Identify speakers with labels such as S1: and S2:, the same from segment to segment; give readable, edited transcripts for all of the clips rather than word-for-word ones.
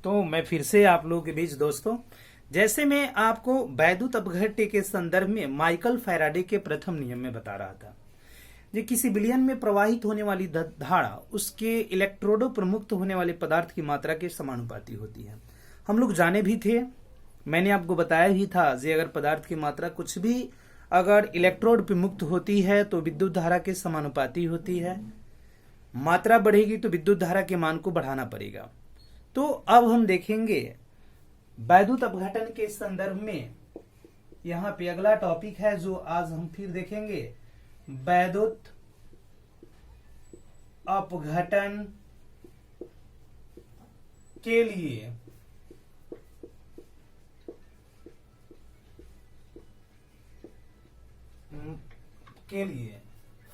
S1: तो मैं फिर से आप लोगों के बीच दोस्तों, जैसे मैं आपको वैद्युत अपघट्य के संदर्भ में माइकल फैराडे के प्रथम नियम में बता रहा था, जो किसी विलयन में प्रवाहित होने वाली धारा उसके इलेक्ट्रोडों पर मुक्त होने वाले पदार्थ की मात्रा के समानुपाती होती है। हम लोग जाने भी थे, मैंने आपको बताया भी था कि अगर पदार्थ की मात्रा कुछ भी अगर इलेक्ट्रोड पे मुक्त होती है तो विद्युत धारा के समानुपाती होती है। मात्रा बढ़ेगी तो विद्युत धारा के मान को बढ़ाना पड़ेगा। तो अब हम देखेंगे वैद्युत अपघटन के संदर्भ में, यहाँ पे अगला टॉपिक है जो आज हम फिर देखेंगे, वैद्युत अपघटन के लिए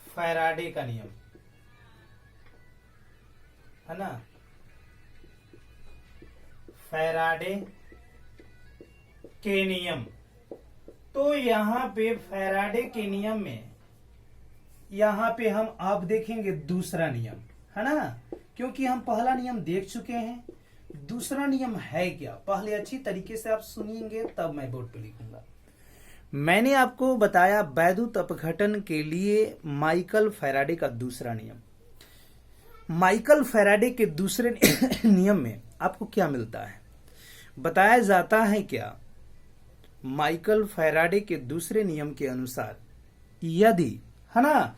S1: फैराडे का नियम है ना। फैराडे के नियम, तो यहाँ पे फैराडे के नियम में यहाँ पे हम आप देखेंगे दूसरा नियम है ना, क्योंकि हम पहला नियम देख चुके हैं। दूसरा नियम है क्या, पहले अच्छी तरीके से आप सुनिएंगे तब मैं बोर्ड पे लिखूंगा। मैंने आपको बताया वैद्युत अपघटन के लिए माइकल फैराडे का दूसरा नियम। माइकल फैराडे के दूसरे नियम में आपको क्या मिलता है, बताया जाता है क्या, माइकल फैराडे के दूसरे नियम के अनुसार यदि है ना,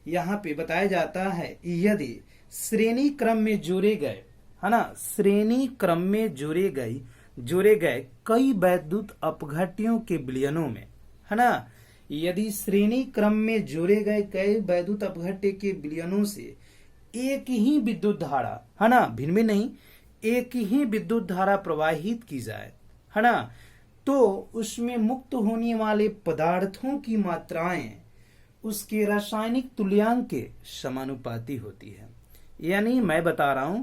S1: यहाँ पे बताया जाता है यदि श्रेणी क्रम में जोड़े गए है ना, श्रेणी क्रम में जोड़े गए कई वैद्युत अपघट्यों के विलयनों में है ना, यदि श्रेणी क्रम में जोड़े गए कई वैद्युत अपघट्य के विलयनों से एक ही विद्युत धारा है ना, भिन्न में नहीं, एक ही विद्युत धारा प्रवाहित की जाए है ना, तो उसमें मुक्त होने वाले पदार्थों की मात्राएं उसके रासायनिक तुल्यांक के समानुपाती होती है। यानी मैं बता रहा हूं,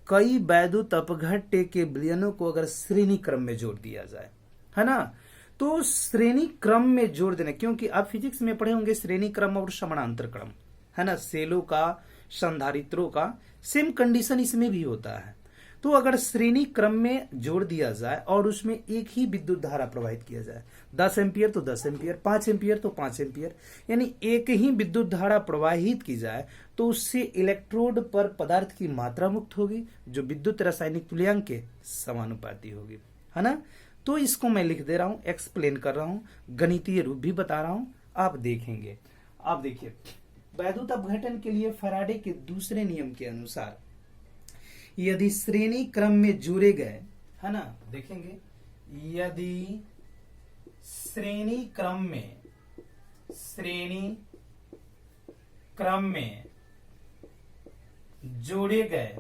S1: कई वैद्युत अपघट्य के विलयनों को अगर श्रेणी क्रम में जोड़ दिया जाए है ना, तो श्रेणी क्रम में जोड़ देना, क्योंकि आप फिजिक्स में पढ़े होंगे श्रेणी क्रम और समानांतर क्रम है ना, सेलों का संधारित्रों का सेम कंडीशन इसमें भी होता है। तो अगर श्रेणी क्रम में जोड़ दिया जाए और उसमें एक ही विद्युत धारा प्रवाहित किया जाए, 10 एम्पियर तो 10 एम्पियर, 5 एम्पियर तो 5 एम्पियर, यानी एक ही विद्युत धारा प्रवाहित की जाए तो उससे इलेक्ट्रोड पर पदार्थ की मात्रा मुक्त होगी जो विद्युत रासायनिक तुल्यांक के समानुपाती होगी है ना। तो इसको मैं लिख दे रहा हूं, एक्सप्लेन कर रहा हूं, गणितीय रूप भी बता रहा हूं, आप देखेंगे। आप देखिए, वैद्युत अपघटन के लिए फैराडे के दूसरे नियम के अनुसार यदि श्रेणी क्रम में जोड़े गए है ना, देखेंगे यदि श्रेणी क्रम में जोड़े गए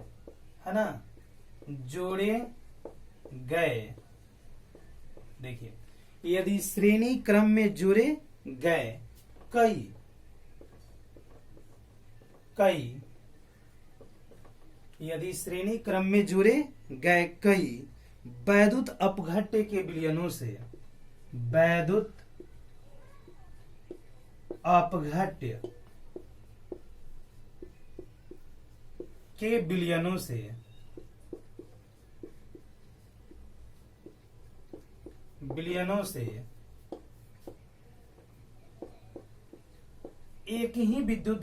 S1: है ना, जोड़े गए, देखिए यदि श्रेणी क्रम में जोड़े गए कई यदि श्रेणी क्रम में जोड़े गए कई वैद्युत अपघट्य के विलयनों से, वैद्युत अपघट्य के विलयनों से एक ही विद्युत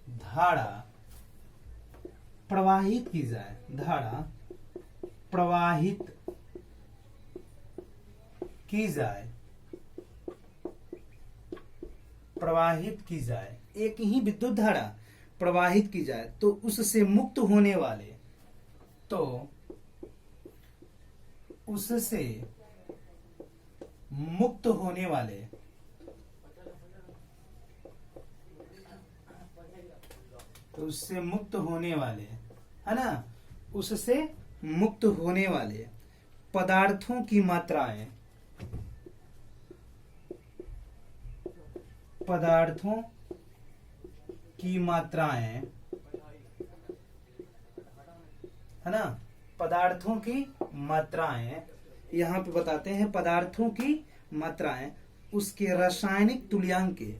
S1: धारा प्रवाहित की जाए, एक ही विद्युत धारा प्रवाहित की जाए तो उससे मुक्त होने वाले है ना, उससे मुक्त होने वाले पदार्थों की मात्राएं है ना, पदार्थों की मात्राएं यहाँ पे बताते हैं, पदार्थों की मात्राएं उसके रासायनिक तुल्यांक के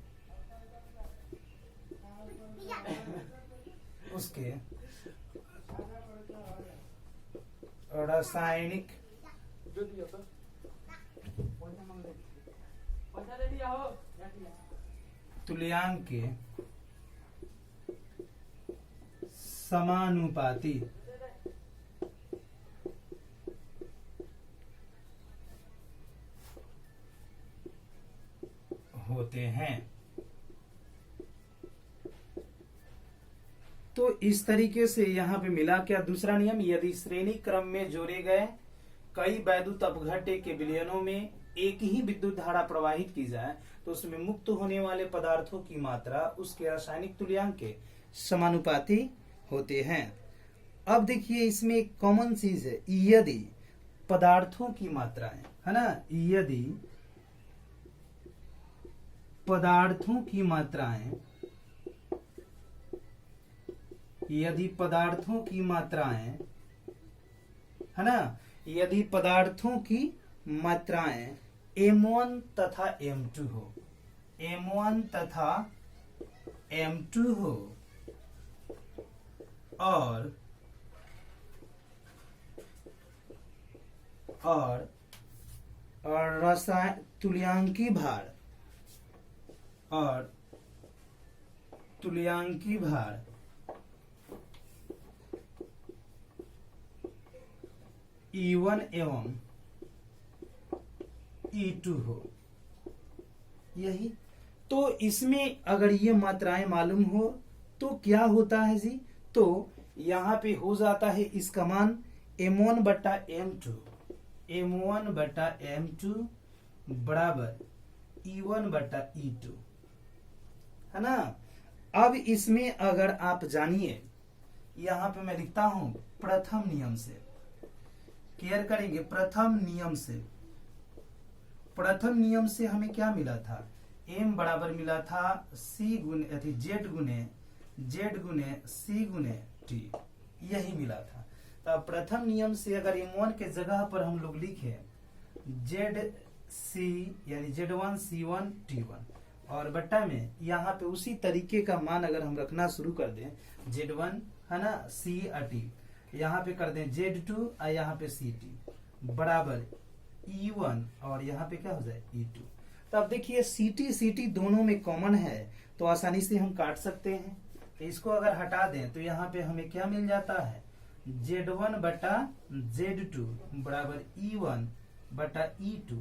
S1: उसके रासायनिक तुल्यांक के समानुपाती होते हैं। तो इस तरीके से यहाँ पे मिला क्या दूसरा नियम, यदि श्रेणी क्रम में जोड़े गए कई वैद्युत अपघट्य के विलयनों में एक ही विद्युत धारा प्रवाहित की जाए तो उसमें मुक्त होने वाले पदार्थों की मात्रा उसके रासायनिक तुल्यांक के समानुपाती होते हैं। अब देखिए इसमें एक कॉमन चीज है, यदि पदार्थों की मात्राएं, है ना, यदि पदार्थों की मात्राएं, यदि पदार्थों की मात्राएं, है ना, यदि पदार्थों की मात्राएं M1 तथा M2 हो, M1 तथा M2 हो और रसायन तुल्यांकी भार E1 एवं E2 हो। यही तो इसमें अगर ये मात्राएं मालूम हो तो क्या होता है जी, तो यहाँ पे हो जाता है इसका मान M1 बटा M2, M1 बटा M2 बराबर E1 बटा E2, है ना। अब इसमें अगर आप जानिए, यहाँ पे मैं लिखता हूं प्रथम नियम से, केयर करेंगे प्रथम नियम से हमें क्या मिला था, M बराबर मिला था C गुने Z गुने C गुने T, यही मिला था। तो प्रथम नियम से अगर M1 के जगह पर हम लोग लिखे ZC यानी Z1 C1 T1 और बट्टा में यहाँ पे उसी तरीके का मान अगर हम रखना शुरू कर दें, Z1 है ना C T, यहाँ पे कर दें Z2 और यहाँ पे CT बराबर E1 और यहाँ पे क्या हो जाए E2। तो अब देखिए CT दोनों में कॉमन है तो आसानी से हम काट सकते हैं। तो इसको अगर हटा दें तो यहाँ पे हमें क्या मिल जाता है, Z1 बटा Z2 बराबर E1 बटा E2।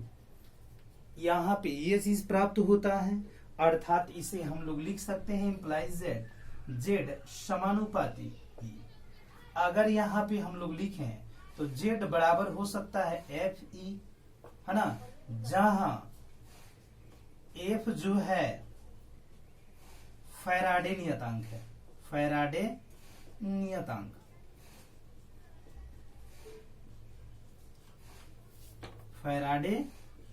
S1: यहाँ पे ये चीज प्राप्त होता है, अर्थात इसे हम लोग लिख सकते हैं इम्प्लाइज Z समानुपाती E। अगर यहाँ पे हम लोग लिखें तो Z बराबर हो सकता है FE, है ना, जहां F जो है फैराडे नियतांक है, फैराडे नियतांक, फैराडे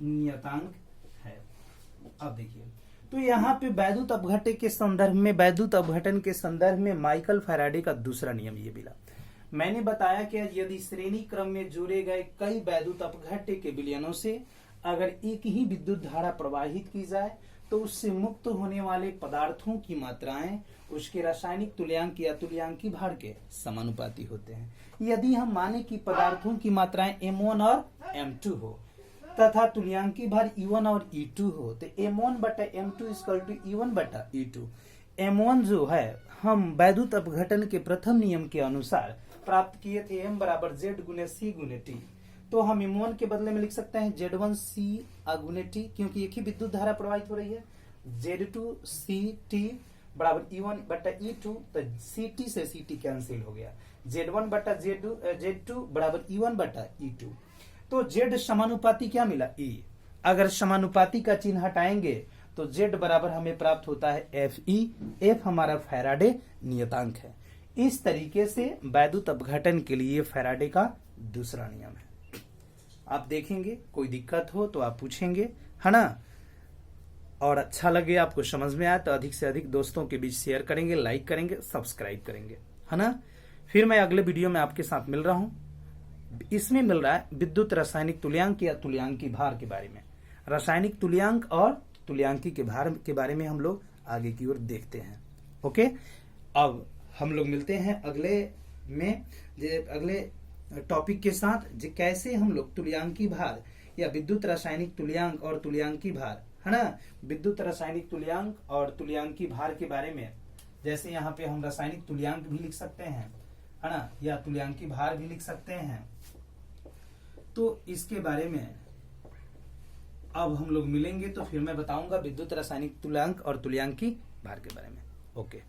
S1: नियतांक है। अब देखिए तो यहाँ पे वैद्युत अपघट्य के संदर्भ में, वैद्युत अपघटन के संदर्भ में माइकल फैराडे का दूसरा नियम ये मिला। मैंने बताया कि यदि श्रेणी क्रम में जोड़े गए कई वैद्युत अपघट्य के विलयनों से अगर एक ही विद्युत धारा प्रवाहित की जाए तो उससे मुक्त होने वाले पदार्थों की मात्राएं उसके रासायनिक तुल्यांक या तुल्यांकी भार के समानुपाती होते हैं। यदि हम माने कि पदार्थों की मात्राएं M1 और M2 हो तथा तुल्यांकी भार E1 और E2 हो तो M1 बटा M2 इक्वल टू E1 बटा E2। M1 जो है हम वैद्युत अपघटन के प्रथम नियम के अनुसार प्राप्त किए थे, M बराबर Z गुने C गुने T। तो हम M1 के बदले में लिख सकते हैं Z1 C गुने T, क्योंकि एक ही विद्युत धारा प्रवाहित हो रही है। Z2 C T बराबर E1 बटा E2, तो CT से CT कैंसिल हो गया। Z1 बटा Z2 बराबर E1 बटा E2। तो Z समानुपाती क्या मिला, E। अगर समानुपाती का चिन्ह हटाएंगे तो Z बराबर हमें प्राप्त होता है FE। F हमारा फैराडे नियतांक है। इस तरीके से वैद्युत अपघटन के लिए फैराडे का दूसरा नियम है। आप देखेंगे कोई दिक्कत हो तो आप पूछेंगे, है ना। और अच्छा लगे, आपको समझ में आए तो अधिक से अधिक दोस्तों के बीच शेयर करेंगे, लाइक करेंगे, सब्सक्राइब करेंगे, है ना। फिर मैं अगले वीडियो में आपके साथ मिल रहा हूं। इसमें मिल रहा है विद्युत रासायनिक तुल्यांक या तुल्यांकी भार के बारे में। रासायनिक तुल्यांक और तुल्यांकी के भार के बारे में हम लोग आगे की ओर देखते हैं। ओके, अब हम लोग मिलते हैं अगले में अगले टॉपिक के साथ, कैसे हम लोग तुल्यांकी भार या विद्युत रासायनिक तुल्यांक और तुल्यांकी भार, है ना, विद्युत रासायनिक तुल्यांक और तुल्यांकी भार के बारे में, जैसे यहाँ पे हम रासायनिक तुल्यांक भी लिख सकते हैं, है ना, या तुल्यांकी भार भी लिख सकते हैं। तो इसके बारे में अब हम लोग मिलेंगे तो फिर मैं बताऊंगा विद्युत रासायनिक तुल्यांक और तुल्यांकी भार के बारे में। ओके।